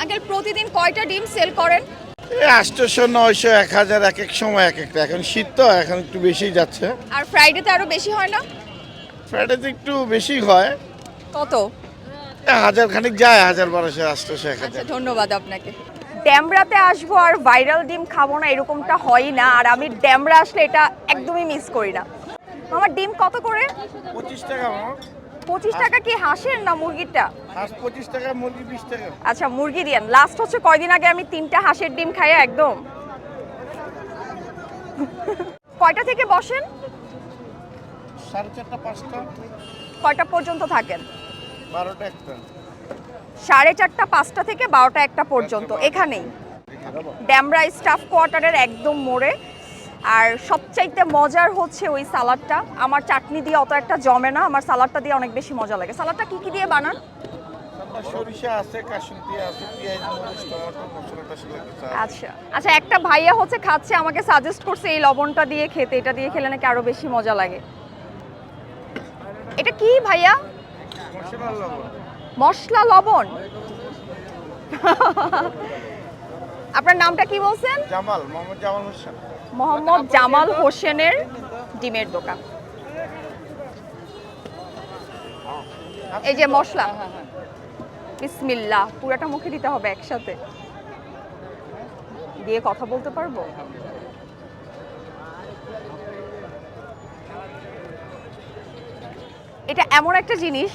Uncle প্রতিদিন কয়টা ডিম সেল করেন? 800 900 1000 এক এক সময় এক একটা। এখন শীত তো এখন একটু বেশি যাচ্ছে। আর ফ্রাইডেতে আরো বেশি হয় না? ফ্রাইডেতে একটু বেশি হয়, কত? 1000 খানিক যায়, 1000 1200 800 1000। আচ্ছা ধন্যবাদ আপনাকে। ড্যামরাতে আসবো আর ভাইরাল ডিম খাবো না এরকমটা হয়ই না, আর আমি ড্যামরা আসলে এটা একদমই মিস করি না। আমার ডিম কত করে? 25 টাকা মামা। 25 টাকা কি হাঁসের না মুরগিরটা? হাঁস 25 টাকা, মুরগি 20 টাকা। আচ্ছা মুরগি দিয়েন। লাস্ট হচ্ছে কয়দিন আগে আমি 3টা হাঁসের ডিম খাইয়া একদম। কয়টা থেকে বসেন? 4:30 5টা, কয়টা পর্যন্ত থাকেন? 12টা 1টা। 4:30 5টা থেকে 12টা 1টা পর্যন্ত এখানেই ড্যামরা স্টাফ কোয়ার্টারের একদম মোড়ে। আর সবচাইতে মজার হচ্ছে ওই সালাডটা। আমার চাটনি দিয়ে অত একটা জমে না, আমার সালাডটা দিয়ে অনেক বেশি মজা লাগে। সালাডটা কি কি দিয়ে বানান? সরিষা আছে, কাসুন্দি আছে, পেঁয়াজ, মরিচ, টমেটো, মশলা টসলা কিছু আছে। আচ্ছা আচ্ছা, একটা ভাইয়া হচ্ছে খাচ্ছে, আমাকে সাজেস্ট করছে এই লবণটা দিয়ে খেতে, এটা দিয়ে খেলে নাকি আরো বেশি মজা লাগে। এটা কি ভাইয়া? মশলা লবণ। মশলা লবণ? আপনার নামটা কি বলছেন? জামাল, মোহাম্মদ জামাল হোসেন। মোহাম্মদ জামাল হোসেনের ডিমের দোকান। এই যে মশলা, বিসমিল্লাহ, পুরাটা মুখে দিতে হবে একসাথে, দিয়ে কথা বলতে পারবো। এটা এমন একটা জিনিস,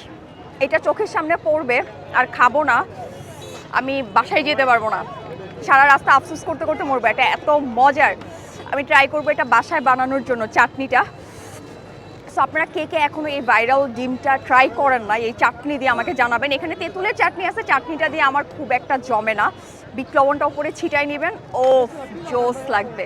এটা চোখের সামনে পড়বে আর খাবো না, আমি বাসায় যেতে পারবো না, সারা রাস্তা আফসোস করতে করতে মরবো। এটা এত মজার, আমি ট্রাই করবো এটা বাসায় বানানোর জন্য চাটনিটা। সো আপনারা কে কে এখনো এই ভাইরাল ডিমটা ট্রাই করেন না, এই চাটনি দিয়ে আমাকে জানাবেন। এখানে তেঁতুলের চাটনি আছে, চাটনিটা দিয়ে আমার খুব একটা জমে না, বিট লবণটা উপরে ছিটাই নেবেন, ও জোস লাগবে।